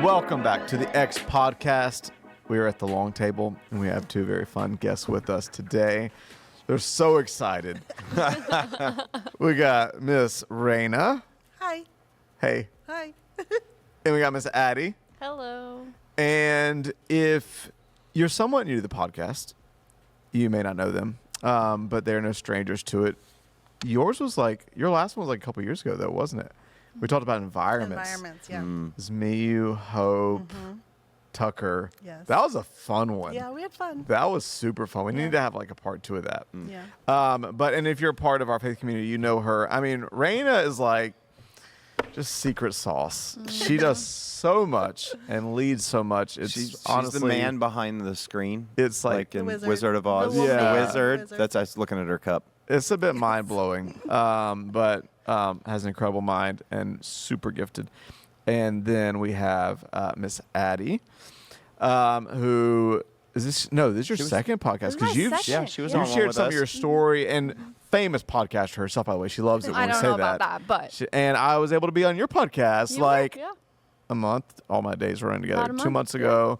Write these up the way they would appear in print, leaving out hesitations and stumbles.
Welcome back to the X Podcast. We are at the long table, and we have two very fun guests with us today. They're so excited. We got Miss Raina. Hi. Hey. Hi. And we got Miss Addie. Hello. And if you're somewhat new to the podcast, you may not know them, but they're no strangers to it. Your last one was like a couple years ago, though, wasn't it? We talked about environments. Environments, yeah. It was me, you, Hope, Tucker. Yes. That was a fun one. Yeah, we had fun. That was super fun. We Yeah. need to have like a part 2 of that. Yeah. And if you're a part of our faith community, you know her. I mean, Raina is like just secret sauce. She does so much and leads so much. It's She's honestly the man behind the screen. It's like in The Wizard of Oz. The woman. The Yeah. wizard. Wizard. That's us looking at her cup. It's a bit mind blowing, but has an incredible mind and super gifted. And then we have Miss Addie, who is this? No, this is your second podcast because my you've second. Yeah, she was you on one shared with some us. of your story and famous podcaster herself. By the way, she loves it when I we don't say know that. about that, but And I was able to be on your podcast you were, like yeah. a month. All my days running together. About a 2 month, months yeah. ago,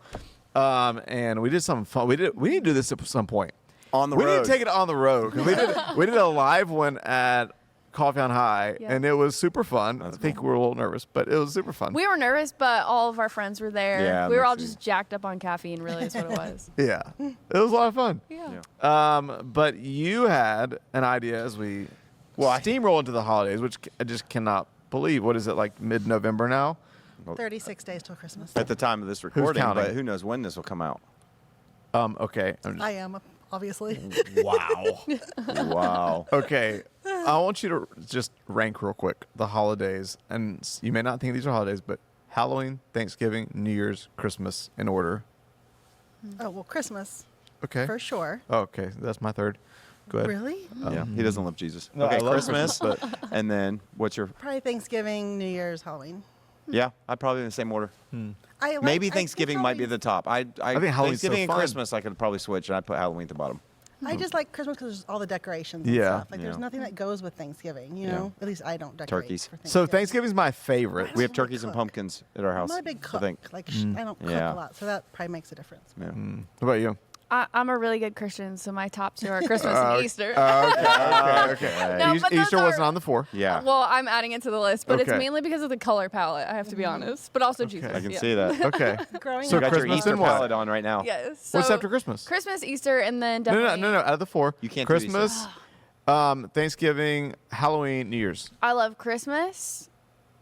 and we did something fun. We need to do this at some point. On the We road. need to take it on the road. 'Cause we did a live one at Coffee on High, Yeah. and it was super fun. I think we were a little nervous, but it was super fun. We were nervous, but all of our friends were there. Yeah, we were all makes just jacked up on caffeine, really, is what it was. Yeah, it was a lot of fun. Yeah. But you had an idea as we steamroll into the holidays, which I just cannot believe. What is it, like mid-November now? 36 days till Christmas. At the time of this recording, counting? but who knows when this will come out. Okay. I am, obviously. Wow. Wow. Okay. I want you to just rank real quick the holidays, and you may not think these are holidays, but Halloween, Thanksgiving, New Year's, Christmas in order. Oh, well, Christmas, Okay. for sure. Okay, that's my third. Go ahead. Really? Yeah, he doesn't love Jesus. No, I Okay, love Christmas, and then what's your? Probably Thanksgiving, New Year's, Halloween. Yeah, I'd probably in the same order. I Maybe think Thanksgiving might be at the top. I think Halloween's so Thanksgiving and fun. Christmas I could probably switch, and I'd put Halloween at the bottom. I just like Christmas because there's all the decorations and Yeah. stuff. Like, there's Yeah. nothing that goes with Thanksgiving, you know? At least I don't decorate Turkeys. for Thanksgiving. So Thanksgiving's my favorite. We have don't really turkeys and cook. pumpkins at our I'm house. not a big cook. I think. Like, I don't cook Yeah. a lot, so that probably makes a difference. Yeah. What about you? I'm a really good Christian, so my top two are Christmas and Easter. Okay. No, but those Easter wasn't are- on the 4. Yeah. Well, I'm adding it to the list, but Okay. it's mainly because of the color palette, I have to be honest. But also Jesus. I can yeah. see that. Okay. Growing So You got Christmas your Easter and what? palette on right now. Yes. What's so after Christmas? Christmas, Easter, and then No, definitely. no. Out of the 4. You can't do Easter. Christmas, Thanksgiving, Halloween, New Year's, I love Christmas,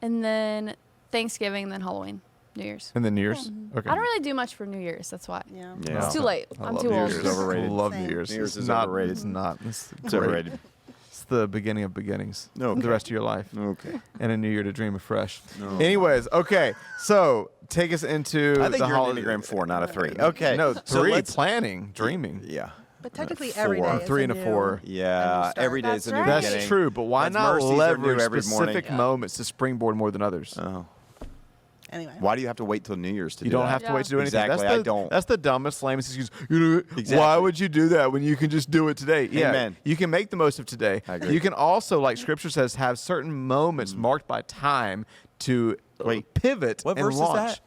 and then Thanksgiving, and then Halloween, New Year's. and then New Year's. Okay. I don't really do much for New Year's. That's why. Yeah. Yeah. It's too late. I I'm love too New old. Year's. It's overrated. I love Same. New Year's. New Year's It's is not, overrated. It's not. It's It's great. overrated. It's the beginning of beginnings. Okay. The rest of your life. Okay. And a new year to dream afresh. No. Anyways, okay. So take us into I think the you're holiday. an Enneagram 4, not a 3. Okay. No, So 3. let's- Planning, dreaming. Yeah. But technically, 4. every day I'm is 3 a and a new- 4. Yeah. start. Every day is a new That's right. beginning. That's true, but why God's not mercies are new leverage every morning. specific moments to springboard more than others? Oh. Anyway. Why do you have to wait till New Year's to You do don't that? have to wait to do anything. Exactly, I don't. That's the dumbest, lamest excuse. You know, Why Exactly. would you do that when you can just do it today? Yeah, Amen. you can make the most of today. I agree. You can also, like Scripture says, have certain moments marked by time to pivot What and verse is launch. that?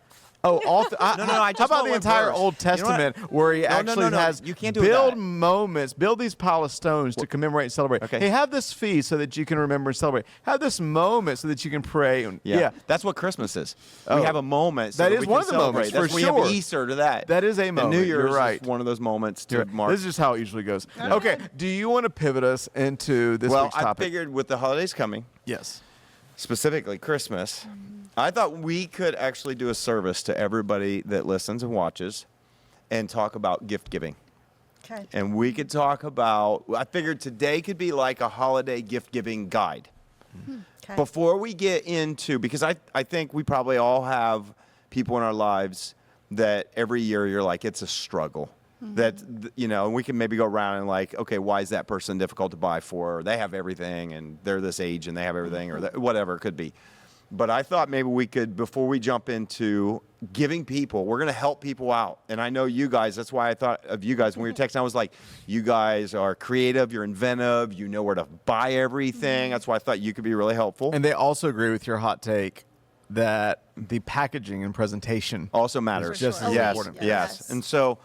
Oh, I how just about know the what entire verse. Old You know what? Testament where he No, actually no. has You can't do build that. moments, build these pile of stones to commemorate and celebrate. Okay. Hey, have this feast so that you can remember and celebrate. Have this moment so that you can pray. And, Yeah. That's what Christmas is. Oh. We have a moment so That that is we one can of the moments, celebrate. That's for we sure. have Easter to that. That is a And moment. New Year's You're right. is one of those moments to mark. This is just how it usually goes. Okay, do you want to pivot us into this Well, week's I topic? figured with the holidays coming, Yes. specifically Christmas, I thought we could actually do a service to everybody that listens and watches and talk about gift giving. Okay. And we could talk about, I figured today could be like a holiday gift giving guide. Okay. Before we get into, because I think we probably all have people in our lives that every year you're like, it's a struggle. That, and we can maybe go around and like, okay, why is that person difficult to buy for? Or they have everything and they're this age and they have everything or whatever it could be. But I thought maybe we could, before we jump into giving people, we're going to help people out. And I know you guys, that's why I thought of you guys when we were texting. I was like, you guys are creative, you're inventive, you know where to buy everything. That's why I thought you could be really helpful. And they also agree with your hot take that the packaging and presentation Also matters. just as yes, important. yes. And so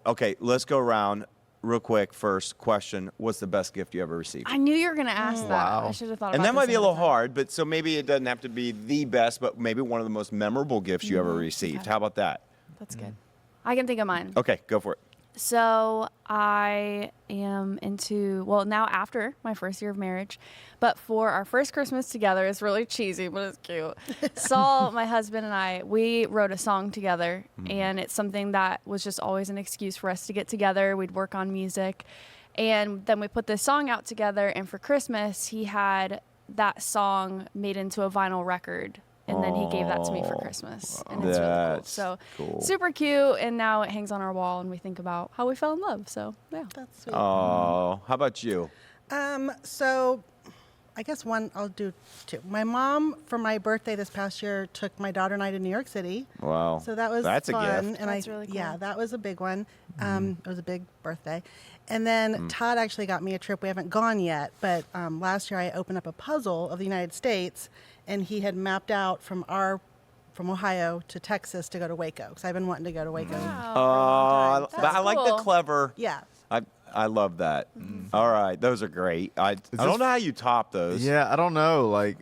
okay, let's go around real quick. First question, what's the best gift you ever received? I knew you were going to ask that. Wow. I should have thought about And that this might be a ahead little of time. hard, but so maybe it doesn't have to be the best, but maybe one of the most memorable gifts you ever received. Okay. How about that? That's good. I can think of mine. Okay, go for it. So I am into, well, now after my first year of marriage, but for our first Christmas together, it's really cheesy, but it's cute. Saul, my husband, and I, we wrote a song together, and it's something that was just always an excuse for us to get together. We'd work on music, and then we put this song out together, and for Christmas, he had that song made into a vinyl record. And then he gave that to me for Christmas, and it's really cool. That's So cool. super cute, and now it hangs on our wall, and we think about how we fell in love. So yeah, That's sweet. Oh, how about you? So I guess I'll do two. My mom, for my birthday this past year, took my daughter and I to New York City. Wow. So that was That's fun. a gift. And That's really Yeah, cool. that was a big one. It was a big birthday. And then Todd actually got me a trip. We haven't gone yet, but last year I opened up a puzzle of the United States, and he had mapped out from Ohio to Texas to go to Waco, because I've been wanting to go to Waco. Oh, time. but I like the cool. clever. Yeah. I love that. All right, those are great. I don't know how you top those. Yeah, I don't know. Like,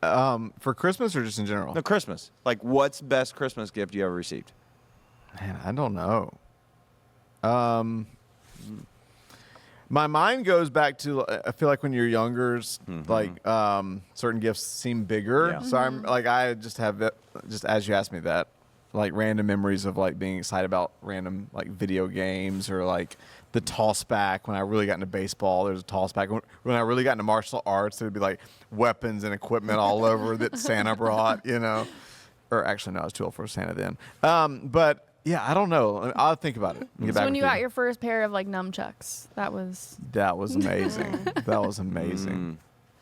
for Christmas or just in general? No, Christmas. Like, what's best Christmas gift you ever received? Man, I don't know. My mind goes back to, I feel like when you're younger, like certain gifts seem bigger. Yeah. So I'm like, I just have that, just as you asked me that, like random memories of like being excited about random like video games, or like the toss back when I really got into baseball. There's a toss back. When I really got into martial arts, there'd be like weapons and equipment all over that Santa brought, you know. Or actually, no, I was too old for Santa then. But yeah, I don't know. I'll think about it. and get so back when with you got your first pair of like nunchucks, that was That was amazing. That was amazing.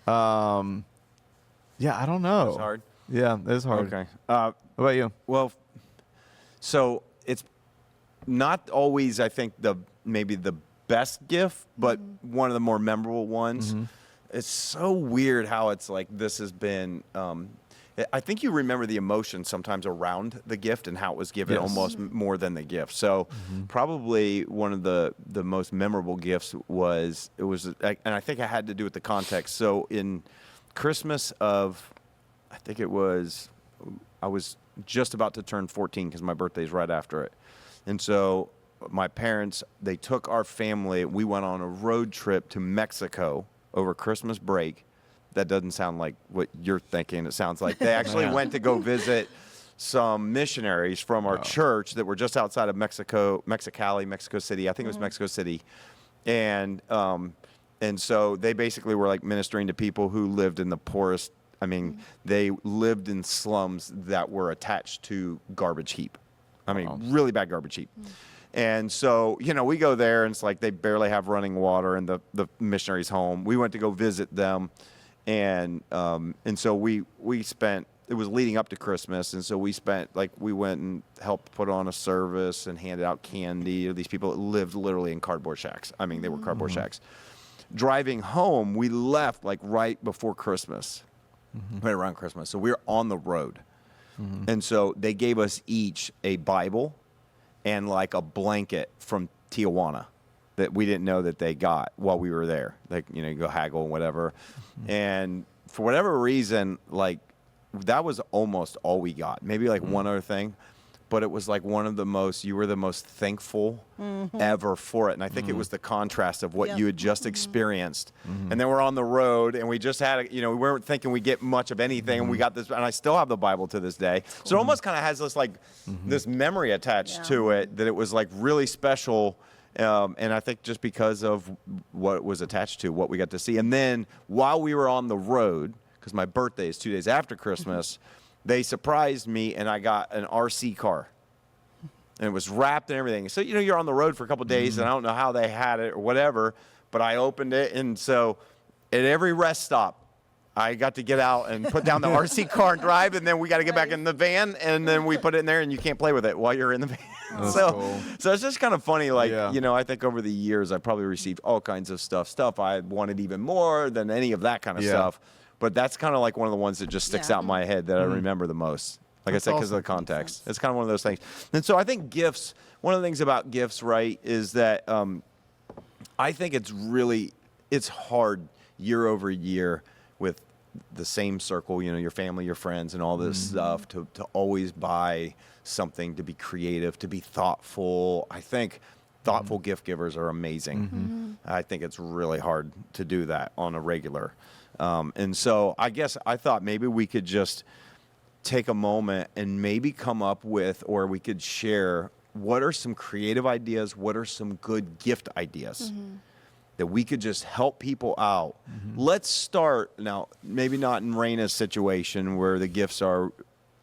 Yeah, I don't know. It's hard. Yeah, it's hard. Okay. What about you? Well, so it's not always, I think, maybe the best gift, but one of the more memorable ones. It's so weird how it's like this has been. I think you remember the emotion sometimes around the gift and how it was given Yes. almost more than the gift. So probably one of the most memorable gifts was, and I think it had to do with the context. So in Christmas of, I think it was, I was just about to turn 14 because my birthday's right after it. And so my parents, they took our family, we went on a road trip to Mexico over Christmas break. That doesn't sound like what you're thinking. It sounds like they actually went to go visit some missionaries from our church that were just outside of Mexicali, Mexico City. I think it was Mexico City. And so they basically were like ministering to people who lived in the poorest. I mean, they lived in slums that were attached to garbage heap. I mean, really bad garbage heap. And so, you know, we go there and it's like they barely have running water in the missionaries' home. We went to go visit them. And so we spent, it was leading up to Christmas. And so we went and helped put on a service and handed out candy to these people that lived literally in cardboard shacks. I mean, they were cardboard shacks. Driving home, we left like right before Christmas, right around Christmas. So we were on the road. And so they gave us each a Bible and like a blanket from Tijuana that we didn't know that they got while we were there. Like, you know, you go haggle and whatever. And for whatever reason, like, that was almost all we got. Maybe like one other thing. But it was like you were the most thankful ever for it. And I think it was the contrast of what Yep. you had just experienced. And then we're on the road and we just had, we weren't thinking we'd get much of anything. And we got this, and I still have the Bible to this day. So it almost kind of has this like, this memory attached to it, that it was like really special. And I think just because of what was attached to what we got to see. And then while we were on the road, because my birthday is 2 days after Christmas, they surprised me and I got an RC car. And it was wrapped and everything. So, you're on the road for a couple of days and I don't know how they had it or whatever, but I opened it. And so at every rest stop, I got to get out and put down the RC car and drive, and then we got to get back in the van, and then we put it in there, and you can't play with it while you're in the van. That's cool. So it's just kind of funny. Like, Yeah. you know, I think over the years I probably received all kinds of stuff I wanted even more than any of that kind of Yeah. stuff. But that's kind of like one of the ones that just sticks Yeah. out in my head that I remember the most. Like That's I said, because awesome. of the context. It's kind of one of those things. And so I think gifts, one of the things about gifts, right, is that I think it's hard year over year with the same circle, you know, your family, your friends, and all this stuff to always buy something, to be creative, to be thoughtful. I think thoughtful gift givers are amazing. I think it's really hard to do that on a regular. And so I guess I thought maybe we could just take a moment and maybe come up with, or we could share, what are some creative ideas, what are some good gift ideas that we could just help people out. Let's start now, maybe not in Raina's situation where the gifts are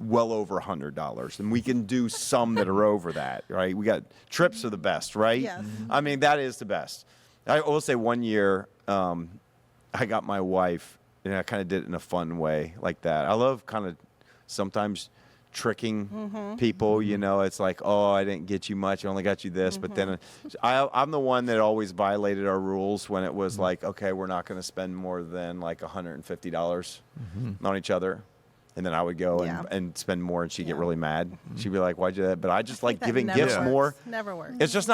well over $100, and we can do some that are over that, right? We got trips are the best, right? Yes. I mean, that is the best. I will say one year, I got my wife, and I kind of did it in a fun way like that. I love kind of sometimes tricking people, you know. It's like, oh, I didn't get you much, I only got you this. But then I'm the one that always violated our rules when it was like, okay, we're not going to spend more than like $150 on each other. And then I would go Yeah. and spend more, and she'd get Yeah. really mad. She'd be like, why'd you do that? But I just like That giving never gifts works. more. Never works. It's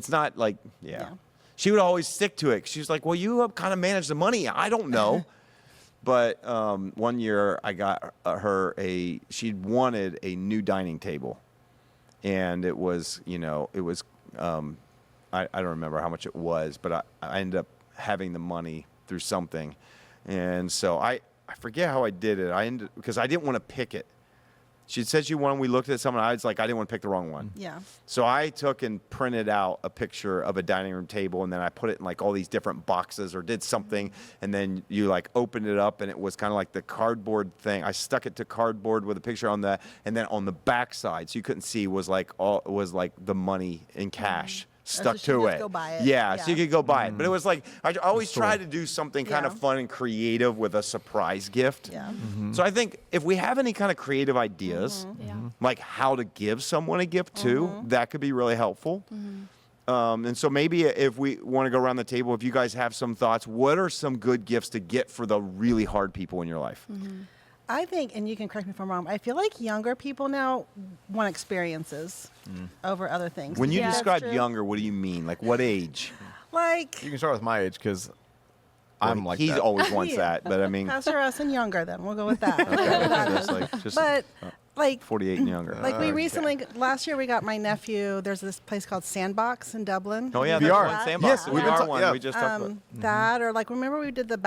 not like, yeah. She would always stick to it. She's like, well, you kind of manage the money. I don't know. But one year I got her she'd wanted a new dining table. And it was, you know, I don't remember how much it was, but I ended up having the money through something. And so I forget how I did it. Because I didn't want to pick it. She said she wanted, we looked at something, I was like, I didn't want to pick the wrong one. Yeah. So I took and printed out a picture of a dining room table, and then I put it in like all these different boxes or did something, and then you like opened it up, and it was kind of like the cardboard thing. I stuck it to cardboard with a picture on that, and then on the back side, so you couldn't see, was like the money in cash. Stuck so you to could it. go buy it. Yeah, Yeah. so you could go buy it. But it was like, I always That's cool. try to do something kind of Yeah. fun and creative with a surprise gift. Yeah. So I think if we have any kind of creative ideas, Yeah. like how to give someone a gift too, that could be really helpful. And so maybe if we want to go around the table, if you guys have some thoughts, what are some good gifts to get for the really hard people in your life? I think, and you can correct me if I'm wrong, I feel like younger people now want experiences over other things. When Do you think that's describe true? younger, what do you mean? Like what age? Like, You can start with my age because I'm Well, like he that. always wants Yeah. that, but I mean, Pastor us and younger, then we'll go with that. just But like 48 and younger. Like we Okay. recently, last year we got my nephew. There's this place called Sandbox in Dublin. Oh yeah, VR. that's one. Sandbox. Yes, the we've been VR ta- one. yeah. We just talked about. That, or like remember we did the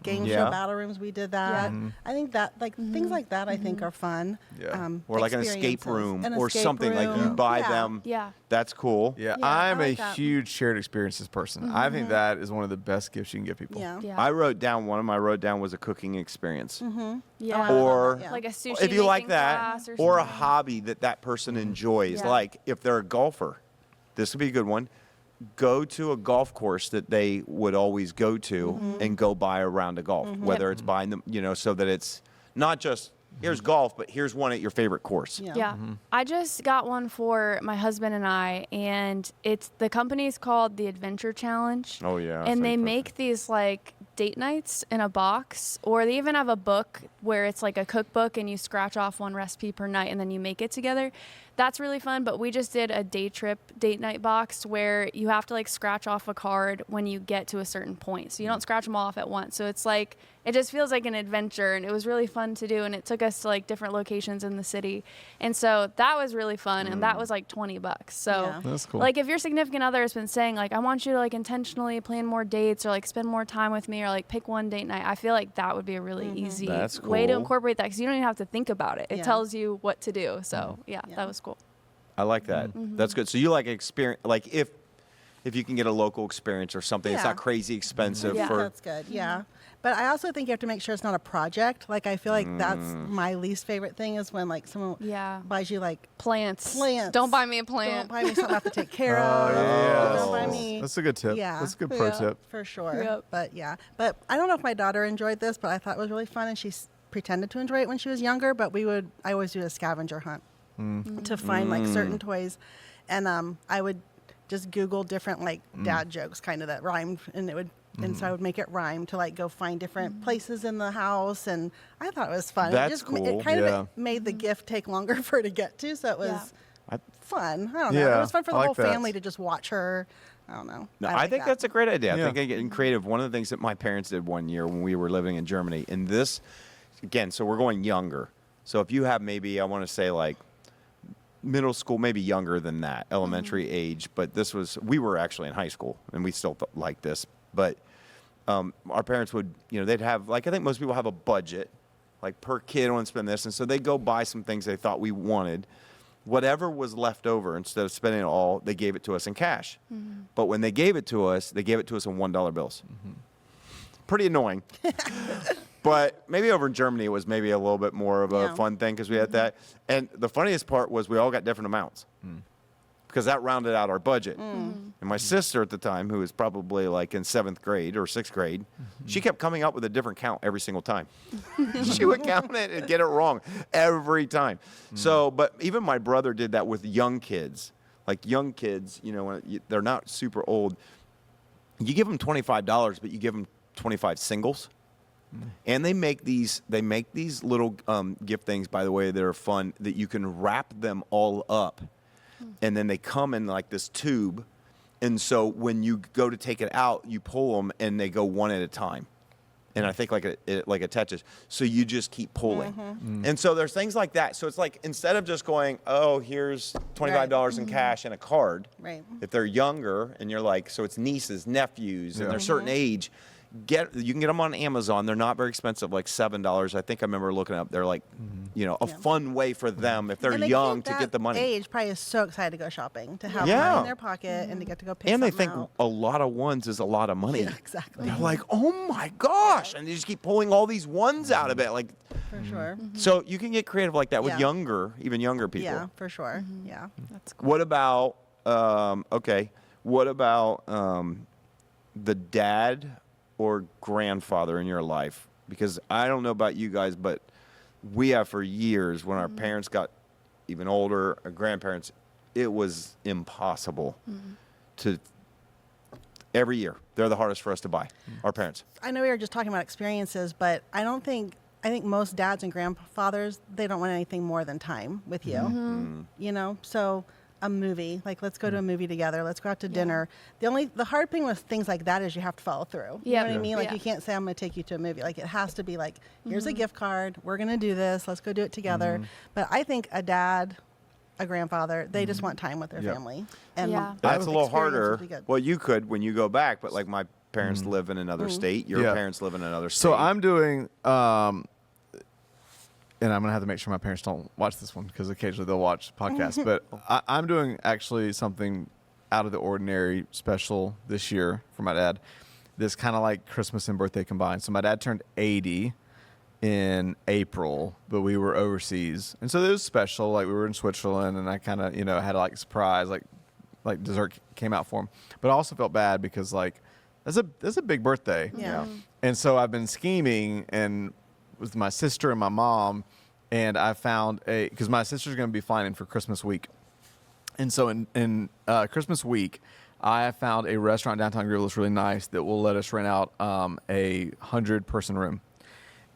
game Yeah. show battle rooms. We did that. I think that things like that I think are fun. Yeah. Or like an escape experiences. room An or escape something like you room. buy Yeah. them. Yeah. That's cool. Yeah, Yeah, I I'm like a that. huge shared experiences person. I think that is one of the best gifts you can give people. Yeah. Yeah. I wrote down was a cooking experience. Yeah. Or Yeah. like a sushi if you like making that, class or a something. hobby that person enjoys. Yeah. Like if they're a golfer, this would be a good one. Go to a golf course that they would always go to and go buy a round of golf, whether it's buying them, you know, so that it's not just here's golf, but here's one at your favorite course. Yeah. Yeah. I just got one for my husband and I, and the company's called the Adventure Challenge. Oh, yeah. And they make these like date nights in a box, or they even have a book where it's like a cookbook and you scratch off one recipe per night and then you make it together. That's really fun, but we just did a date night box where you have to like scratch off a card when you get to a certain point. So you don't scratch them all off at once. So it's like, it just feels like an adventure, and it was really fun to do, and it took us to like different locations in the city. And so that was really fun, and that was like $20. So Yeah. That's cool. like if your significant other has been saying like, I want you to like intentionally plan more dates or like spend more time with me or like pick one date night, I feel like that would be a really easy That's way to cool. incorporate that, because you don't even have to think about it. It Yeah. tells you what to do. So yeah, Yeah. that was cool. I like that. That's good. So you like experience, like if if you can get a local experience or something. It's Yeah. not crazy expensive Yeah. for. That's good. Yeah. But I also think you have to make sure it's not a project. Like, I feel like that's my least favorite thing is when, like, someone Yeah. buys you, like, Plants. Plants. Don't buy me a don't plant. buy me something I have to take care Oh, of. yeah. Don't buy me. That's a good tip. Yeah. That's a good pro Yeah. tip. For sure. Yep. But yeah. But I don't know if my daughter enjoyed this, but I thought it was really fun, and she pretended to enjoy it when she was younger. But I always do a scavenger hunt to find like certain toys, and I would just Google different like dad jokes kind of that rhymed, and it would. And so I would make it rhyme to like go find different places in the house, and I thought it was fun. That's It cool. kind Yeah. of made the gift take longer for her to get to, so it was Yeah. fun. I don't know. Yeah, It was fun for I the like whole that. family to just watch her. I don't know. No, I like think that. that's a great idea. Yeah. I think getting creative. One of the things that my parents did one year when we were living in Germany, and this, again, so we're going younger. So if you have maybe, I want to say like middle school, maybe younger than that, elementary age, but we were actually in high school, and we still like this, but our parents would, they'd have, like, I think most people have a budget, like per kid, I want to spend this. And so they'd go buy some things they thought we wanted. Whatever was left over, instead of spending it all, they gave it to us in cash. But when they gave it to us in $1 bills. Pretty annoying. But maybe over in Germany, it was maybe a little bit more of a Yeah. fun thing because we had that. And the funniest part was we all got different amounts. Because that rounded out our budget. And my sister at the time, who was probably like in 7th grade or 6th grade, she kept coming up with a different count every single time. She would count it and get it wrong every time. So, but even my brother did that with young kids. Like young kids, when they're not super old, you give them $25, but you give them 25 singles. And they make these little gift things, by the way, that are fun, that you can wrap them all up. And then they come in like this tube. And so when you go to take it out, you pull them and they go one at a time. And I think it attaches. So you just keep pulling. And so there's things like that. So it's like, instead of just going, oh, here's $25 in cash and a card. Right. If they're younger and you're like, so it's nieces, nephews, and Yeah. they're a certain age, you can get them on Amazon. They're not very expensive, like $7. I think I remember looking up. They're like, a fun way for them if they're And the young kid to get the money. Age probably is so excited to go shopping, to have Yeah. money in their pocket and to get to go pick And they something think out. a lot of ones is a lot of money. Yeah, exactly. They're like, oh my gosh. And they just keep pulling all these ones out of it. Like, For sure. so you can get creative like that with Yeah. even younger people. Yeah, for sure. Yeah. That's cool. What about, the dad or grandfather in your life? Because I don't know about you guys, but we have for years, when our parents got even older, our grandparents, it was impossible to, every year, they're the hardest for us to buy, our parents. I know we were just talking about experiences, but I think most dads and grandfathers, they don't want anything more than time with you. So a movie, like, let's go to a movie together, let's go out to dinner. The hard thing with things like that is you have to follow through. You know what I mean? Like, Yeah. you can't say, I'm going to take you to a movie. Like, it has to be like, here's a gift card, we're going to do this, let's go do it together. But I think a dad, a grandfather, they just want time with their Yeah. family. And Yeah. That's a little experience harder. would be good. Well, you could when you go back, but like my parents live in another state, your Yeah. parents live in another state. So I'm doing, and I'm gonna have to make sure my parents don't watch this one because occasionally they'll watch podcasts. But I'm doing actually something out of the ordinary, special this year for my dad. This kind of like Christmas and birthday combined. So my dad turned 80 in April, but we were overseas, and so it was special. Like, we were in Switzerland, and I kind of had like a surprise, like dessert came out for him. But I also felt bad because like that's a big birthday. Yeah. And so I've been scheming and with my sister and my mom, and I found because my sister's going to be flying in for Christmas week. And so in Christmas week, I found a restaurant downtown Greenville that's really nice that will let us rent out a 100-person room.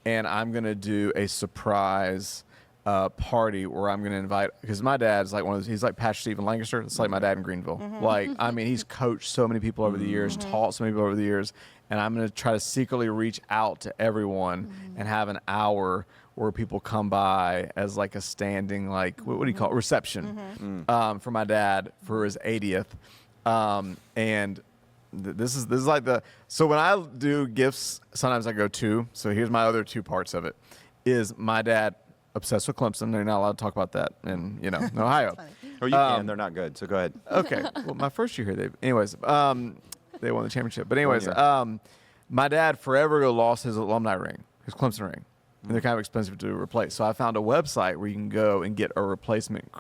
And I'm going to do a surprise party where I'm going to invite, because my dad's like he's like Pastor Stephen Lancaster. It's like my dad in Greenville. Like, I mean, he's coached so many people over the years, taught so many people over the years. And I'm going to try to secretly reach out to everyone and have an hour where people come by as like a standing, like, what do you call it? Reception for my dad for his 80th. This is like so when I do gifts, sometimes I go two. So here's my other two parts of it. Is my dad obsessed with Clemson? They're not allowed to talk about that in Ohio. Or you can. They're not good. So go ahead. Okay. Well, my first year here, they won the championship. But anyways, year. my dad forever ago lost his alumni ring, his Clemson ring. And they're kind of expensive to replace. So I found a website where you can go and get a replacement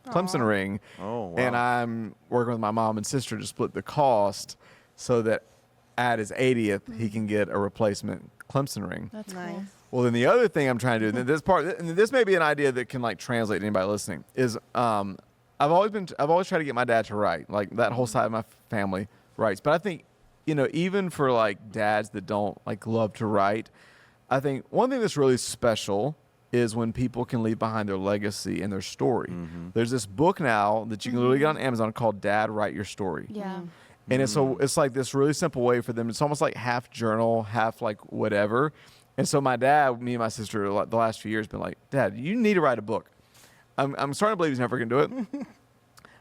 Clemson ring. Oh, wow. And I'm working with my mom and sister to split the cost so that at his 80th, he can get a replacement Clemson ring. That's Nice. cool. Well, then the other thing I'm trying to do, and this may be an idea that can like translate to anybody listening, is I've always tried to get my dad to write. Like that whole side of my family writes. But I think, even for like dads that don't like love to write, I think one thing that's really special is when people can leave behind their legacy and their story. Mm-hmm. There's this book now that you can literally get on Amazon called Dad Write Your Story. Yeah. And it's like this really simple way for them. It's almost like half journal, half like whatever. And so my dad, me and my sister, like the last few years, been like, Dad, you need to write a book. I'm starting to believe he's never going to do it.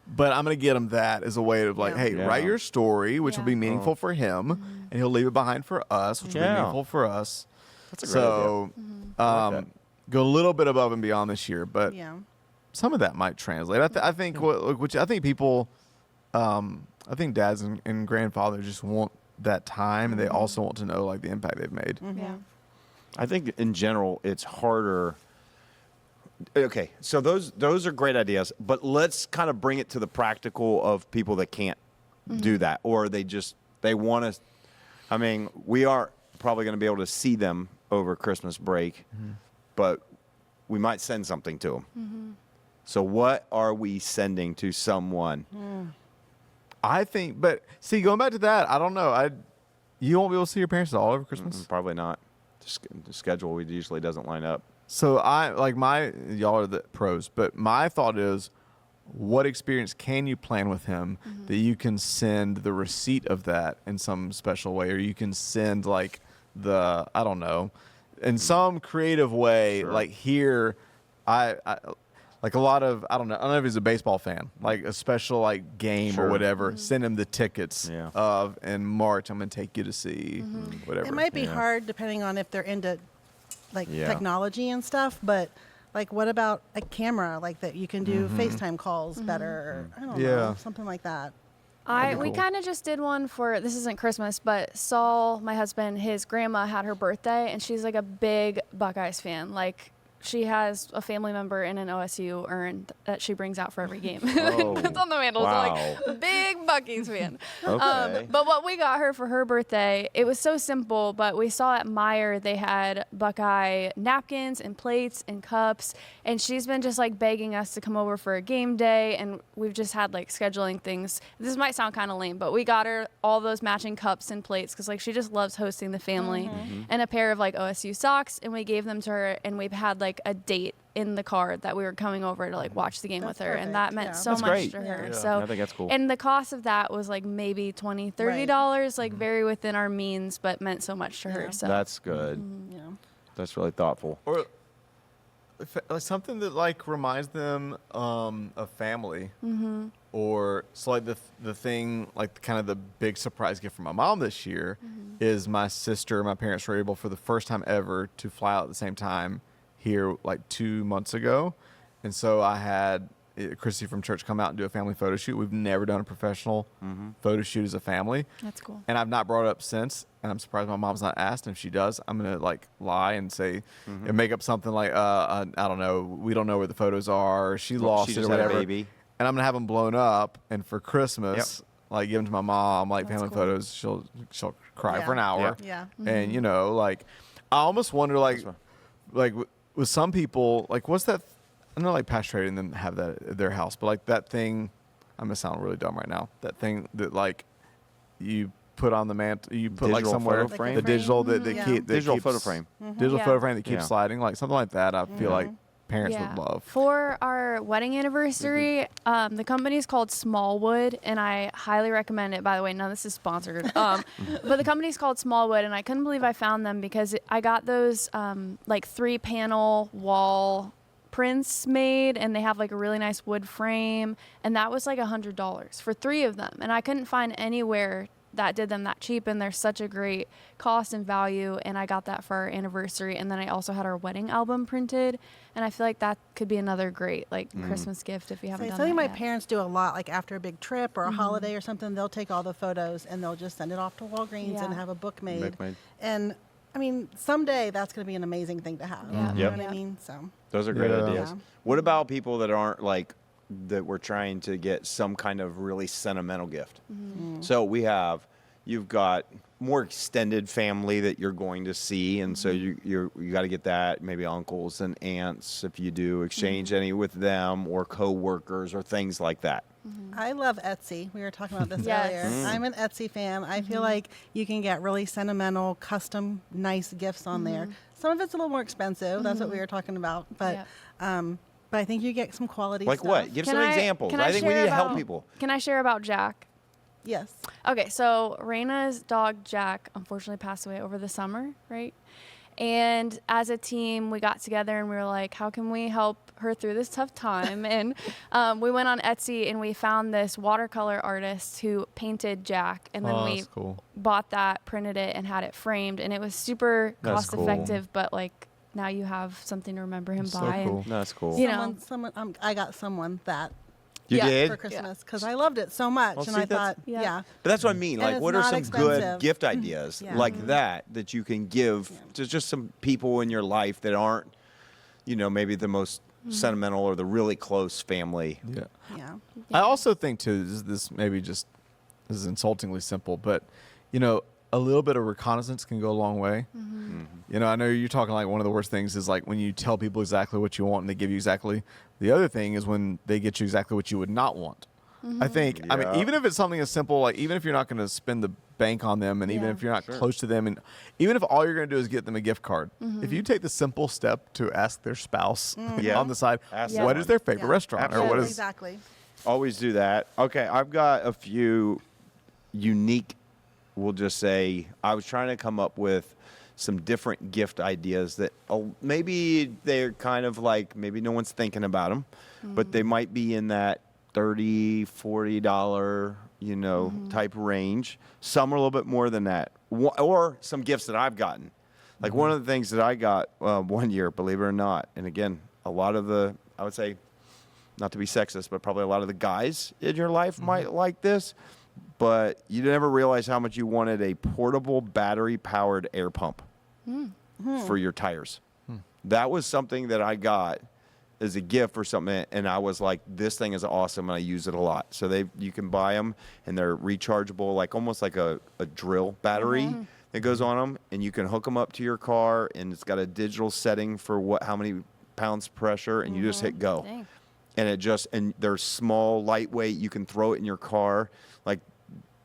But I'm going to get him that as a way of like, hey, Yeah. write your story, which will be Yeah. meaningful for him. And he'll leave it behind for us, which will be Yeah. meaningful for us. That's a great So I like that. go a little bit above and beyond this year. But Yeah. some of that might translate. I think which I think people, I think dads and grandfathers just want that time, and they also want to know like the impact they've made. Yeah. I think in general it's harder. Okay, so those are great ideas, but let's kind of bring it to the practical of people that can't do that, or they want to. I mean, we aren't probably going to be able to see them over Christmas break, but we might send something to them. So what are we sending to someone? I think, but see, going back to that, I don't know. You won't be able to see your parents at all over Christmas. Probably not. The schedule usually doesn't line up. So y'all are the pros, but my thought is, what experience can you plan with him that you can send the receipt of that in some special way, or you can send like I don't know, in some creative way, Sure. like here, I like a lot of, I don't know if he's a baseball fan, like a special like game Sure. or whatever, send him the tickets Yeah. of in March, I'm going to take you to see whatever. It might be Yeah. hard depending on if they're into like Yeah. technology and stuff, but like what about a camera like that you can do FaceTime calls better or I don't Yeah. know, something like that. We cool. kind of just did one for, this isn't Christmas, but Saul, my husband, his grandma had her birthday, and she's like a big Buckeyes fan. Like, she has a family member in an OSU urn that she brings out for every game. Oh, That's on the mantle. So, wow. like, big Bucky's fan. Okay. But what we got her for her birthday, it was so simple, but we saw at Meijer they had Buckeye napkins and plates and cups, and she's been just like begging us to come over for a game day, and we've just had like scheduling things. This might sound kind of lame, but we got her all those matching cups and plates because like she just loves hosting the family, and a pair of like OSU socks, and we gave them to her, and we've had like a date in the car that we were coming over to like watch the game That's with her, and that perfect, meant yeah. so That's much great. to her. Yeah. So I think that's cool. and the cost of that was like maybe $20, $30, like very within our means, but meant so much to her. Yeah. So That's good. Yeah. That's really thoughtful. Or like something that like reminds them of family, or so like the thing like kind of the big surprise gift for my mom this year is my sister and my parents were able for the first time ever to fly out at the same time here like 2 months ago, and so I had Chrissy from church come out and do a family photo shoot. We've never done a professional photo shoot as a family. that's cool. And I've not brought it up since, and I'm surprised my mom's not asked. And if she does, I'm gonna like lie and say and make up something like I don't know, we don't know where the photos are. Or she lost she it or just had a whatever. baby. And I'm gonna have them blown up, and for Christmas, like give them to my mom, like That's family cool. photos. She'll cry Yeah. for an hour, Yeah. and like I almost wonder like with some people like what's that? I know like Pastor Trade and them have that at their house, but like that thing, I'm gonna sound really dumb right now. That thing that like you put on the mantle, you put like Digital somewhere photo frame? the digital that Yeah. keep that Digital keeps- photo frame. digital Yeah. photo frame that keeps Yeah. sliding, like something like that. I feel like parents Yeah. would love. For our wedding anniversary, the company is called Smallwood, and I highly recommend it. By the way, none of this is sponsored. But the company's called Smallwood, and I couldn't believe I found them because I got those like 3-panel wall prints made, and they have like a really nice wood frame, and that was like $100 for 3 of them, and I couldn't find anywhere that did them that cheap, and they're such a great cost and value. And I got that for our anniversary, and then I also had our wedding album printed, and I feel like that could be another great Christmas gift if you haven't done Something that my yet. parents do a lot, like after a big trip or a holiday or something, they'll take all the photos and they'll just send it off to Walgreens and have a book made. And I mean, someday that's going to be an amazing thing to have. Yeah. You Yep. know what I mean? So Those are great Yeah. ideas. Yeah. What about people that aren't like that we're trying to get some kind of really sentimental gift? So you've got more extended family that you're going to see, and so you got to get that. Maybe uncles and aunts, if you do exchange any with them, or coworkers or things like that. I love Etsy. We were talking about this Yes. earlier. I'm an Etsy fan. I feel like you can get really sentimental, custom, nice gifts on there. Some of it's a little more expensive. That's what we were talking about. But but I think you get some quality Like stuff. what? Give Can some I- examples. can I think we share need to help about- people. Can I share about Jack? Yes. Okay, so Raina's dog Jack unfortunately passed away over the summer, right? And as a team, we got together and we were like, how can we help her through this tough time? And we went on Etsy and we found this watercolor artist who painted Jack. And then we That's cool. bought that, printed it, and had it framed. And it was super That's cost effective, but like now you have something to remember him That's so by. cool. And, That's cool. You know. I got someone that You Yeah, did? for Christmas because I loved it so much, Well, and see, I thought, Yeah. yeah. But that's what I mean. And Like, it's what are not some good expensive. gift ideas Yeah. like that you can give to just some people in your life that aren't, maybe the most sentimental or the really close family? Yeah. Yeah. I also think too, this maybe just is insultingly simple, but a little bit of reconnaissance can go a long way. I know you're talking like one of the worst things is like when you tell people exactly what you want and they give you exactly. The other thing is when they get you exactly what you would not want. I think, I mean, Yeah. even if it's something as simple, like even if you're not going to spend the bank on them and even Yeah. if you're not close to them and even if all you're going to do is get them a gift card, if you take the simple step to ask their spouse Yeah. on the side, Ask what someone. is their favorite Yeah. restaurant or what Absolutely. is Exactly. Always do that. Okay, I've got a few unique, we'll just say, I was trying to come up with some different gift ideas that maybe they're kind of like, maybe no one's thinking about them, but they might be in that $30, $40, type range. Some are a little bit more than that. Or some gifts that I've gotten. Like one of the things that I got one year, believe it or not, and again, a lot of I would say, not to be sexist, but probably a lot of the guys in your life might like this, but you never realize how much you wanted a portable battery-powered air pump for your tires. That was something that I got as a gift or something, and I was like, this thing is awesome, and I use it a lot. So you can buy them, and they're rechargeable, like almost like a drill battery that goes on them, and you can hook them up to your car, and it's got a digital setting for how many pounds pressure, and you just hit go. Dang. And they're small, lightweight. You can throw it in your car. Like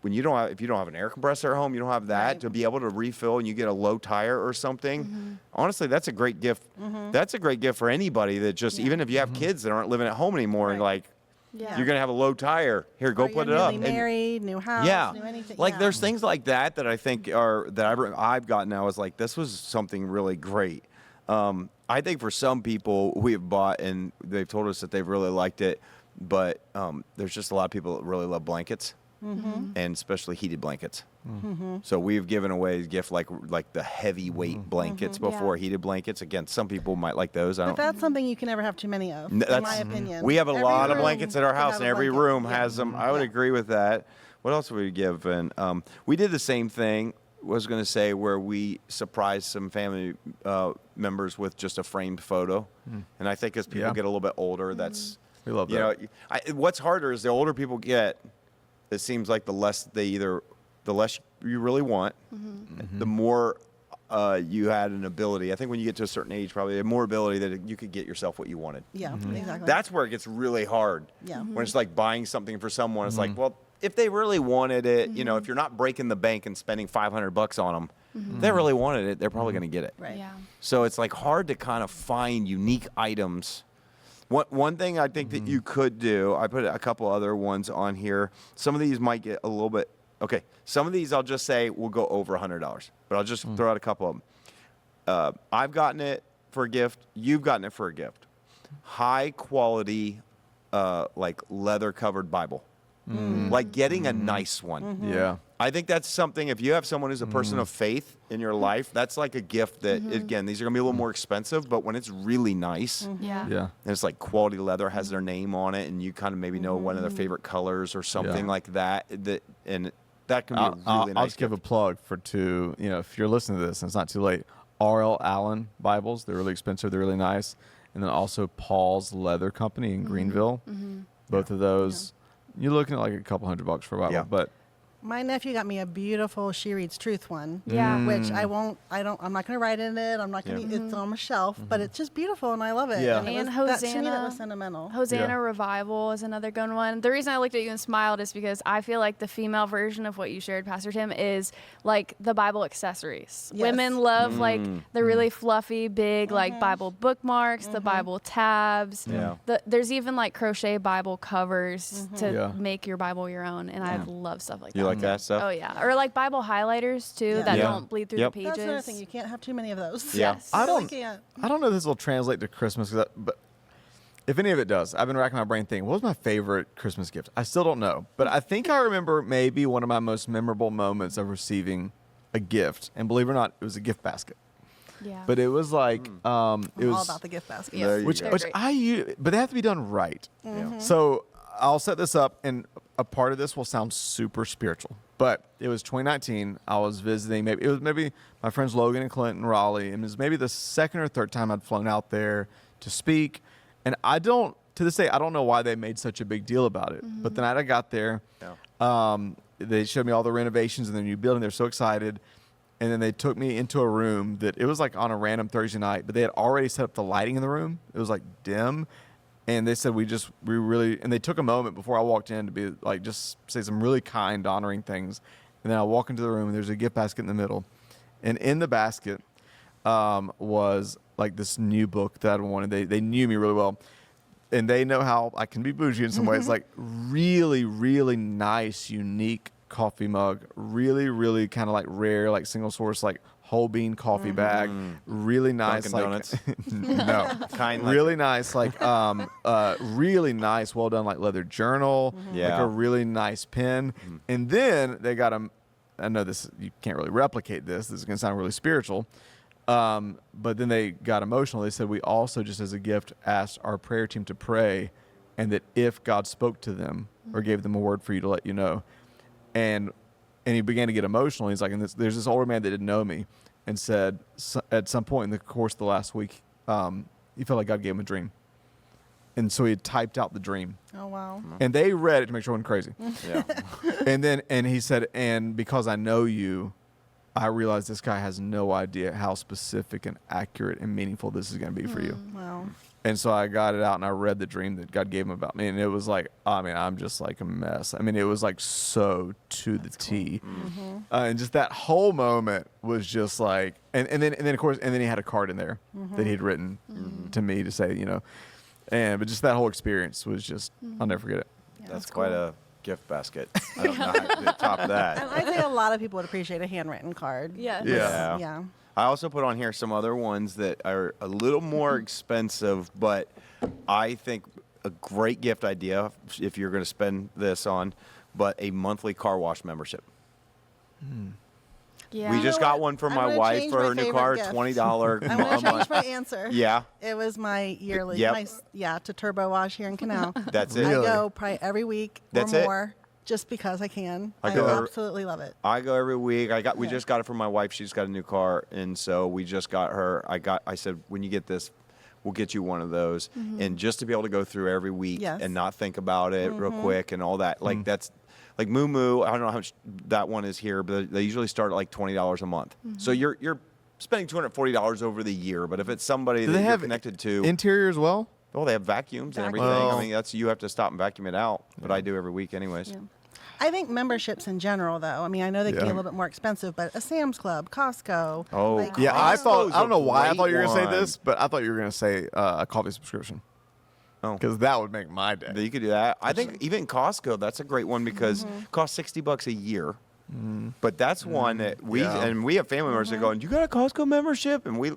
if you don't have an air compressor at home, you don't have that Right. to be able to refill, and you get a low tire or something. Honestly, that's a great gift. That's a great gift for anybody that just, even if you have kids that aren't living at home anymore, and Right. like Yeah. you're gonna have a low tire. Here, go Or put you're it up. newly And- married, new house, yeah, new anything. like yeah. there's things like that I think I've gotten now is like this was something really great. I think for some people we have bought and they've told us that they've really liked it, but there's just a lot of people that really love blankets and especially heated blankets. So we've given away a gift like the heavyweight blankets before heated blankets. Again, some people might like those. But that's something you can never have too many of, in That's- my opinion. We have a Every lot of room blankets at our should house, have and a every blanket. room Yeah. has them. I would Yeah. agree with that. What else would we give? And we did the same thing. Was going to say where we surprised some family members with just a framed photo, and I think as people Yeah. get a little bit older, that's We love you that. know, what's harder is the older people get. It seems like the less you really want, the more you had an ability. I think when you get to a certain age, probably more ability that you could get yourself what you wanted. Yeah, exactly. That's where it gets really hard. Yeah. When it's like buying something for someone, it's like, well, if they really wanted it, if you're not breaking the bank and spending $500 on them, if they really wanted it, they're probably going to get it. right. Yeah. So it's like hard to kind of find unique items. One thing I think that you could do, I put a couple other ones on here. Some of these might get a little bit, okay. Some of these I'll just say will go over $100, but I'll just throw out a couple of them. I've gotten it for a gift. You've gotten it for a gift. High quality, like leather covered Bible. Like getting a nice one. Yeah. I think that's something, if you have someone who's a person of faith in your life, that's like a gift that, again, these are going to be a little more expensive, but when it's really nice, Yeah. Yeah. and it's like quality leather, has their name on it, and you kind of maybe know one of their favorite colors or something Yeah. like that, and that can be a really I'll nice just give a gift. plug for two. You know, if you're listening to this and it's not too late, R.L. Allen Bibles. They're really expensive. They're really nice. And then also Paul's Leather Company in Greenville. Both of those, you're looking at like a couple $100 for a Bible. Yeah. But My nephew got me a beautiful She Reads Truth one. Yeah. Which I'm not going to write in it. I'm not going to, it's on my shelf, but it's just beautiful and I love it. Yeah. And, And that, to me, that Hosanna. was sentimental. Hosanna Yeah. Revival is another good one. The reason I looked at you and smiled is because I feel like the female version of what you shared, Pastor Tim, is like the Bible accessories. Yes. Women love like the really fluffy, big like Bible bookmarks, the Bible tabs. Yeah. There's even like crochet Bible covers to Yeah. make your Bible your own, and I love stuff like that. You like that stuff? Oh yeah, or like Bible highlighters too Yeah. that Yeah. don't bleed through Yep. the pages. That's another thing. You can't have too many of those. Yeah. Yes. I Really don't. can't. I don't know if this will translate to Christmas, but if any of it does, I've been racking my brain thinking, what was my favorite Christmas gift? I still don't know, but I think I remember maybe one of my most memorable moments of receiving a gift, and believe it or not, it was a gift basket. Yeah. But it was like it I'm was all about the gift basket. Yeah. There you which go. which great. I use, but they have to be done right. Yeah. So I'll set this up, and a part of this will sound super spiritual. But it was 2019. I was visiting. Maybe my friends Logan and Clint in Raleigh, and it was maybe the second or third time I'd flown out there to speak. And to this day, I don't know why they made such a big deal about it. But the night I got there, they showed me all the renovations in the new building. They're so excited. And then they took me into a room that it was like on a random Thursday night, but they had already set up the lighting in the room. It was like dim. And they said, and they took a moment before I walked in to be like, just say some really kind, honoring things. And then I walk into the room and there's a gift basket in the middle. And in the basket was like this new book that I wanted. They knew me really well. And they know how I can be bougie in some ways, like really, really nice, unique coffee mug, really, really kind of like rare, like single source, like whole bean coffee bag, really nice, Dunkin' like Donuts. no, Kind like- really nice, like really nice, well done, like leather journal, like Yeah. a really nice pen, and then they got a. I know this you can't really replicate this. This is gonna sound really spiritual. But then they got emotional. They said, we also, just as a gift, asked our prayer team to pray, and that if God spoke to them or gave them a word for you to let you know. And he began to get emotional. He's like, there's this older man that didn't know me and said at some point in the course of the last week, he felt like God gave him a dream. And so he had typed out the dream. Oh, wow. And they read it to make sure it wasn't crazy. Yeah. And he said, and because I know you, I realize this guy has no idea how specific and accurate and meaningful this is going to be for you. Wow. And so I got it out and I read the dream that God gave him about me. And it was like, I mean, I'm just like a mess. I mean, it was like so to the T. And just that whole moment was just like, and then of course, and then he had a card in there that he'd written to me to say, but just that whole experience was just, I'll never forget it. That's quite a gift basket. I don't know how to top And that. I think a lot of people would appreciate a handwritten card. Yeah. Yeah. Yeah. I also put on here some other ones that are a little more expensive, but I think a great gift idea if you're going to spend this on, but a monthly car wash membership. Yeah. We You just know got what? one for I'm my gonna wife change for my her new favorite car, gift. $20 I'm going to change month. my answer. Yeah, It was my yearly, Yep. to turbo wash here in Canal. that's it. I Really? go probably every week That's or it? more just because I can. I I go- absolutely love it. I go every week. We Yeah. just got it for my wife. She's got a new car, and so we just got her. I said, when you get this, we'll get you one of those, and just to be able to go through every week Yes. and not think about it real quick and all that. Like that's like Moo Moo. I don't know how much that one is here, but they usually start at like $20 a month. So you're spending $240 over the year. But if it's somebody Do that they you're have connected to, interior as well? well, they have vacuums and everything. Vacuums. I mean, that's you have to stop and vacuum it out. But I do every week anyways. Yeah. I think memberships in general, though. I mean, I know they can be Yeah. a little bit more expensive, but a Sam's Club, Costco. Oh, like, Yeah, I Costco's don't know a why I thought you were great going to say one. this, but I thought you were going to say a coffee subscription. Oh. Because that would make my day. You could do that. I think even Costco, that's a great one because it costs $60 a year. But that's one that we have family members that go, you got a Costco membership? And we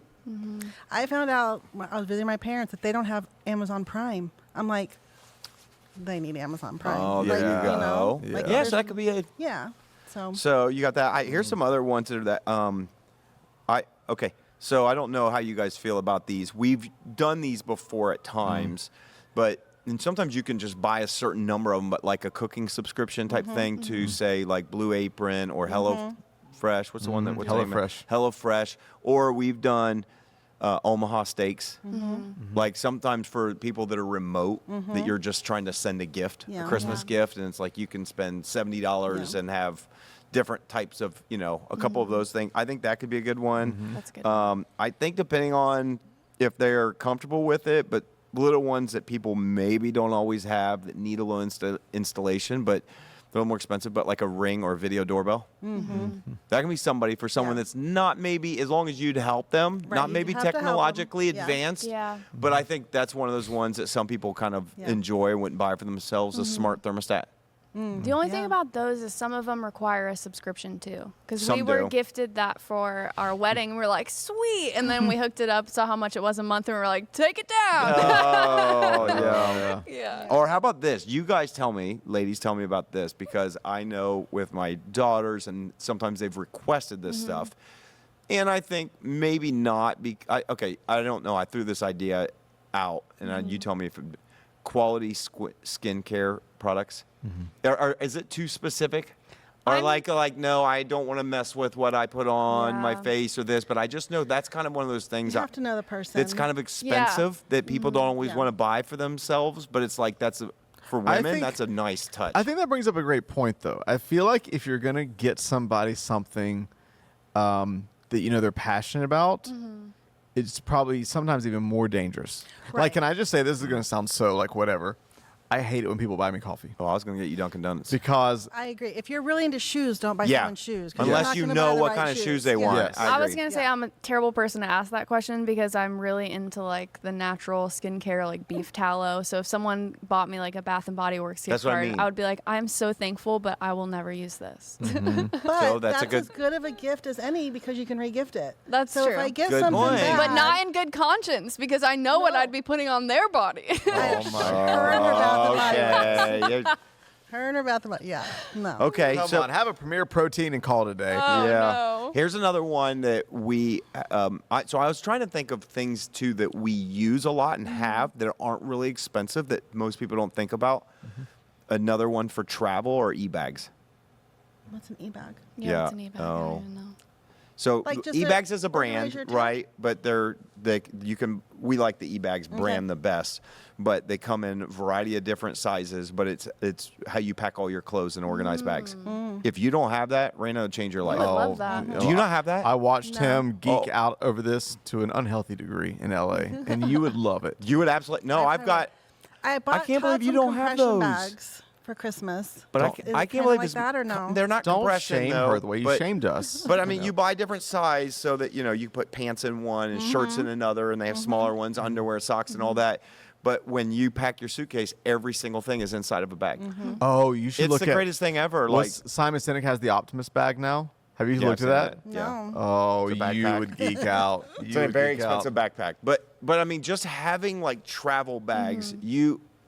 I found out when I was visiting my parents that they don't have Amazon Prime. I'm like, they need Amazon Prime. Oh, Like, there you go. Yeah. like, Yes, there's- that could be a Yeah. So you got that. Here's some other ones that are that. Okay. So I don't know how you guys feel about these. We've done these before at times, and sometimes you can just buy a certain number of them, but like a cooking subscription type thing to say like Blue Apron or Hello Fresh. What's the one that what's the name? HelloFresh. HelloFresh. Or we've done Omaha Steaks. Like sometimes for people that are remote, that you're just trying to send a gift, a Christmas gift, and it's like you can spend $70 and have different types of, a couple of those things. I think that could be a good one. That's good. I think depending on if they're comfortable with it, but little ones that people maybe don't always have that need a little installation, but a little more expensive, but like a Ring or a video doorbell. That can be somebody for someone that's not maybe, as long as you'd help them, Right, not you maybe have to help 'em. technologically Yeah. advanced. Yeah. But I think that's one of those ones that some people kind of enjoy and wouldn't buy for themselves, a smart thermostat. The only thing about those is some of them require a subscription too. Because Some we were do. gifted that for our wedding. We're like, sweet. And then we hooked it up, saw how much it was a month, and we were like, take it down. Oh, yeah. Yeah. Or how about this? You guys tell me, ladies, tell me about this, because I know with my daughters, and sometimes they've requested this stuff, and I think maybe not. I don't know. I threw this idea out, and you tell me if quality skincare products. Is it too specific? Or like, no, I don't want to mess with what I put on my face or this, but I just know that's kind of one of those things. you have to know the person. It's kind of expensive that people don't always want to buy for themselves, but it's like for women, that's a nice touch. I think that brings up a great point, though. I feel like if you're going to get somebody something that they're passionate about, it's probably sometimes even more dangerous. Right. Like, can I just say, this is going to sound so like whatever. I hate it when people buy me coffee I was going to get you Dunkin' Donuts. because I agree. If you're really into shoes, don't buy Yeah. someone shoes. 'Cause you're Unless not you gonna know buy the what right kind of shoes they Yeah. want. Yes. I was agree. going to say I'm a terrible person to ask that question because I'm really into like the natural skincare, like beef tallow. So if someone bought me like a Bath and Body Works gift That's what I card, mean. I would be like, I'm so thankful, but I will never use this. But So that's that's a good- as good of a gift as any because you can re-gift it. That's so true. if I give Good something point. bad, But not in good conscience because I know what No. I'd be putting on their body. her and her Bath and Body Works. Okay. Her and her Bath and Body. Yeah. No. Okay. come So on, have a Premier Protein and call it a day. Oh, no. Here's another one that we. So I was trying to think of things too that we use a lot and have that aren't really expensive that most people don't think about. Another one for travel or e-bags. What's an e-bag? Yeah. It's an e-bag. I Oh. don't even know. Like So just e-bags a is a brand, organizer tag? right? But we like the e-bags brand the best. But they come in a variety of different sizes. But it's how you pack all your clothes in organized bags. If you don't have that, Raina will change your life. would love that. Do you not have that? I watched No. him geek Oh. out over this to an unhealthy degree in LA, and you would love it. You would absolutely no. I've got. I bought can't believe Todd you some don't have compression those. bags for Christmas. But Is I it can't kinda believe like it's that or no? They're not Don't compression shame though, her the way you but- shamed us. But I mean, you buy different size so that you put pants in one and shirts in another, and they have smaller ones, underwear, socks, and all that. But when you pack your suitcase, every single thing is inside of a bag. Oh, you should It's look the at. greatest thing ever. Well, Like Simon Sinek has the Optimus bag now. Have you Yeah, looked I've at seen that? Yeah. No. Oh, It's a you backpack. would geek out. It's a very expensive backpack. But I mean, just having like travel bags,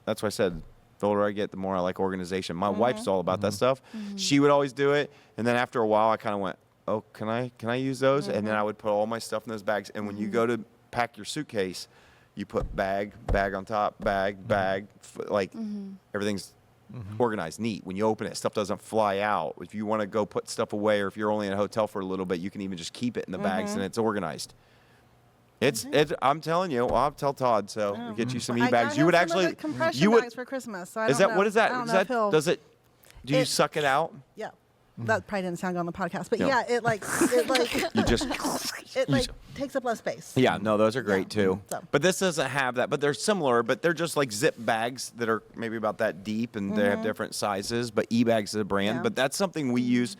that's why I said the older I get, the more I like organization. My wife's all about that stuff. She would always do it, and then after a while, I kind of went, "Oh, can I use those?" And then I would put all my stuff in those bags. And when you go to pack your suitcase, you put bag on top, bag, everything's organized, neat. When you open it, stuff doesn't fly out. If you want to go put stuff away, or if you're only in a hotel for a little bit, you can even just keep it in the bags, and it's organized. It's. I'm telling you. Well, I'll tell Todd. So we'll get you some I e-bags. got You would him some of actually. the compression You would. bags for Christmas. So I Is don't that know. what is that? I don't Is know that if he'll- does it? Do you It- suck it out? Yeah. That probably didn't sound good on the podcast, but No. yeah, it like You just. takes up less space. Yeah, no, those are great too. So. But this doesn't have that. But they're similar, but they're just like zip bags that are maybe about that deep, and they have different sizes. But e-bags is a brand. Yeah. But that's something we use.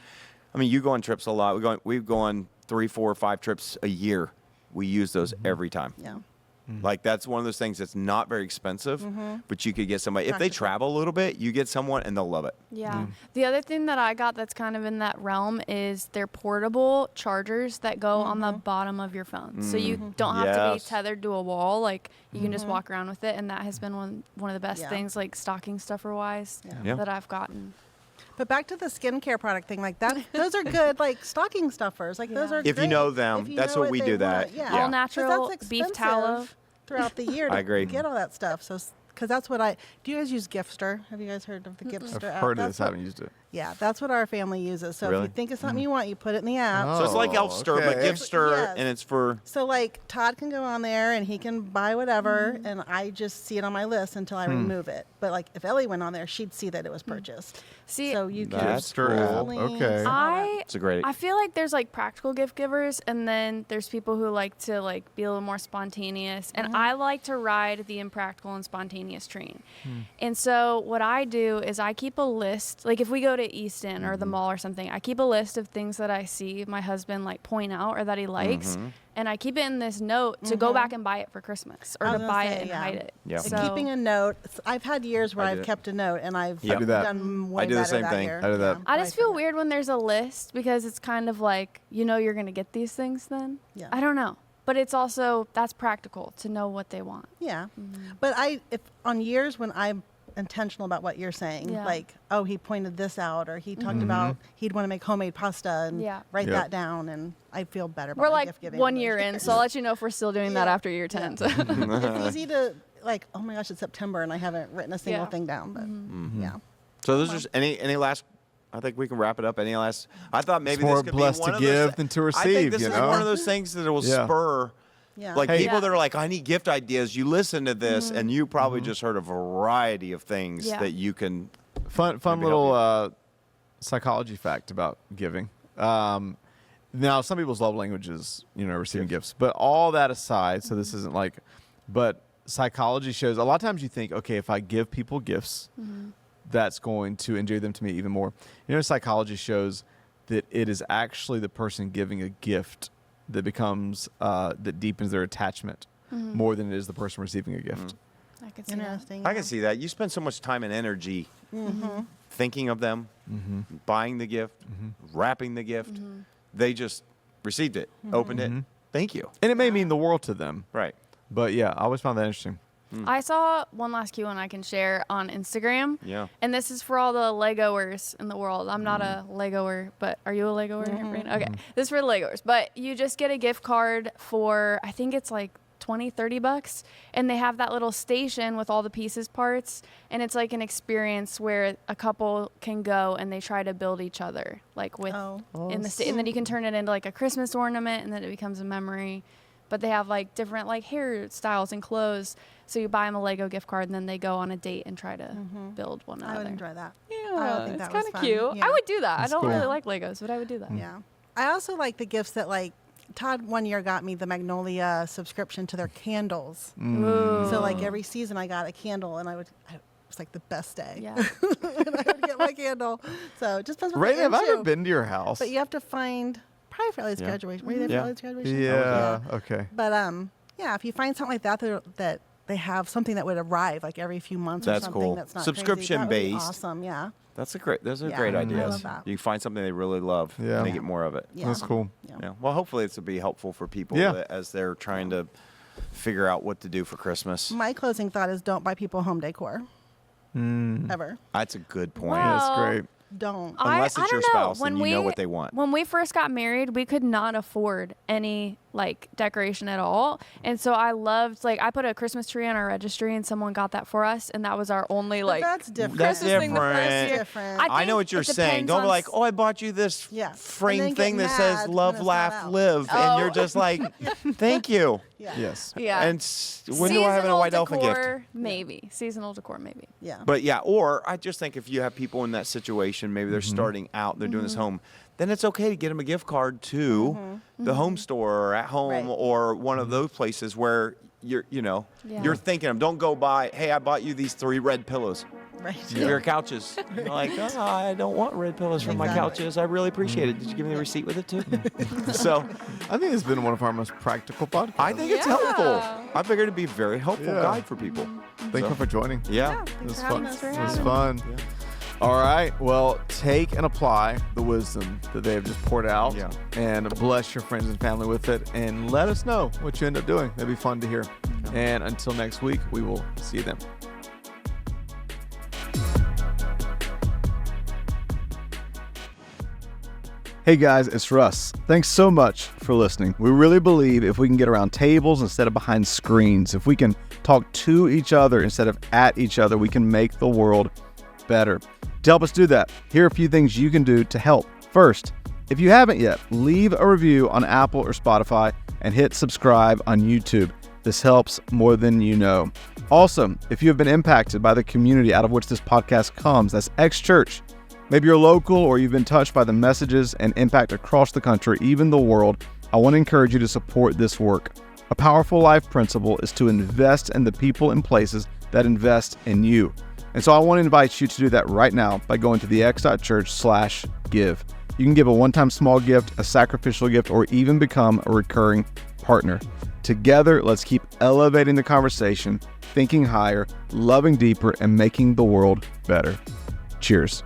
I mean, you go on trips a lot. We go on 3, 4, 5 trips a year. We use those every time. Yeah. Like that's one of those things that's not very expensive, but you could get somebody if they Practical. travel a little bit. You get someone and they'll love it. Yeah. The other thing that I got that's kind of in that realm is they're portable chargers that go on the bottom of your phone. So you don't have to be Yes. tethered to a wall. Like you can just walk around with it. And that has been one of the best Yeah. things, like stocking stuffer wise, Yeah. that I've gotten. But back to the skincare product thing, like that, those are good, like stocking stuffers. Like those are If you great. know them, If you that's know what we they do want. that. Yeah. All 'Cause natural that's beef expensive tallow. throughout the year to I agree. get all that stuff. So, because that's what do you guys use Giftster? Have you guys heard of the Giftster I've app? heard of That's this. what- Haven't used it. Yeah, that's what our family uses. So if Really? you think of something you want, you put it in the app. Oh. So it's like Elfster, but okay. Giftster, Yes. and it's for. So like Todd can go on there and he can buy whatever, and I just see it on my list until I remove it. But like if Ellie went on there, she'd see that it was purchased. See, So you can That's put cool. links Okay. and all that. It's a great. I feel like there's like practical gift givers, and then there's people who like to like be a little more spontaneous. And I like to ride the impractical and spontaneous train. And so what I do is I keep a list. Like if we go to Easton or the mall or something, I keep a list of things that I see my husband like point out or that he likes. And I keep it in this note to go back and buy it for Christmas or I to was gonna buy say, it and yeah. hide it. Yeah. And So, keeping a note. I've had years where I I've do it. kept a note, and I've Yeah. I do that. done way I do the better same that thing. year. I do that. I but just feel forget. weird when there's a list because it's kind of like, you know, you're going to get these things then. Yeah. I don't know. But it's also, that's practical to know what they want. Yeah, but if on years when I'm intentional about what you're saying, Yeah. like, oh, he pointed this out, or he talked about he'd want to make homemade pasta and Yeah. write Yep. that down, and I feel better about We're my like gift giving. 1 on those year in, years. so I'll let you know if we're still doing that Yeah. after year 10. So. It's easy to like, oh my gosh, it's September and I haven't written a single Yeah. thing down, but yeah. So those are just any last. I think we can wrap it up. Any last? I thought maybe It's more this could blessed be one to of those give thi- than to I receive, think this you is know? one of those things that will Yeah. spur. Yeah. Like Hey. people Yeah. that are like, I need gift ideas. You listen to this, and you probably just heard a variety of things Yeah. that you can. Fun Maybe little psychology fact about giving. Now, some people's love languages, receiving gifts. But all that aside, so this isn't like, but psychology shows a lot of times you think, okay, if I give people gifts, that's going to endear them to me even more. Psychology shows that it is actually the person giving a gift that becomes that deepens their attachment more than it is the person receiving a gift. I could see that. Interesting. I can see that. You spend so much time and energy thinking of them, buying the gift, wrapping the gift. They just received it, opened it. Thank you. And it may mean the world to them. Right. But yeah, I always found that interesting. I saw one last cute one I can share on Instagram. Yeah. And this is for all the Legoers in the world. I'm not a Legoer, but are you a Legoer? Raina? Okay. This is for the Legoers. But you just get a gift card for, I think it's like $20-$30, and they have that little station with all the pieces parts, and it's like an experience where a couple can go and they try to build each other like with in the and then you can turn it into like a Christmas ornament, and then it becomes a memory. But they have like different like hairstyles and clothes, so you buy them a Lego gift card and then they go on a date and try to build one I another. would enjoy that. I Yeah, would think it's that was kind of fun. cute. Yeah. I would do that. That's I don't cool. really like Legos, but I would do that. Yeah. I also like the gifts that like Todd one year got me the Magnolia subscription to their candles. Ooh. So like every season I got a candle, and it was like the best day. Yeah. And I would get my candle. So it just depends what Raina, you're have I into. ever been to your house? But you have to find probably for Ellie's Yeah. graduation. Were you there Yeah. for Ellie's graduation? Yeah. Okay. But yeah, if you find something like that they have something that would arrive like every few months That's or something cool. that's not Subscription crazy, that would be based. awesome. Yeah. Those are Yeah, great I ideas. love that. You find something they really love, Yeah. and they get more of it. Yeah. That's cool. Yeah. Yeah. Well, hopefully this will be helpful for people Yeah. as they're trying to figure out what to do for Christmas. My closing thought is don't buy people home decor. Ever. That's a good point. Wow. That's great. Don't. Unless I it's your don't know. spouse and you know what they want. When we first got married, we could not afford any like decoration at all. And so I loved I put a Christmas tree on our registry and someone got that for us, and that was our only But like that's different. That's Christmas thing the first different. year. Different. I know think what you're it saying. depends Don't on be like, oh, I bought you this Yeah. And frame then thing get that says mad when love, it's not laugh, out. live. And Oh. you're just like, thank you. Yeah. Yes. Yeah. And when do I have a Seasonal white elephant gift? decor, maybe. Seasonal decor, maybe. Yeah. But yeah, or I just think if you have people in that situation, maybe they're starting out, they're doing this home, then it's okay to get them a gift card to the home store or at home Right. or one of those places where you're you're thinking of. Don't go buy, hey, I bought you these 3 red pillows Right. for your couches. You're like, oh, I don't want red pillows for my Exactly. couches. I really appreciate it. Did you give me the receipt with it too? So I think it's been one of our most practical podcasts. I think it's Yeah. helpful. I figured it'd be a very helpful Yeah. guide for people. Thank you for joining. Yeah. It Thanks was for fun. having us. It was fun. All right. Well, take and apply the wisdom that they have just poured out, Yeah. and bless your friends and family with it. And let us know what you end up doing. That'd be fun to hear. And until next week, we will see you then. Hey guys, it's Russ. Thanks so much for listening. We really believe if we can get around tables instead of behind screens, if we can talk to each other instead of at each other, we can make the world better. To help us do that, here are a few things you can do to help. First, if you haven't yet, leave a review on Apple or Spotify and hit subscribe on YouTube. This helps more than you know. Also, if you have been impacted by the community out of which this podcast comes, that's X Church. Maybe you're local or you've been touched by the messages and impact across the country, even the world. I want to encourage you to support this work. A powerful life principle is to invest in the people and places that invest in you. And so I want to invite you to do that right now by going to thex.church/give. You can give a one-time small gift, a sacrificial gift, or even become a recurring partner. Together, let's keep elevating the conversation, thinking higher, loving deeper, and making the world better. Cheers.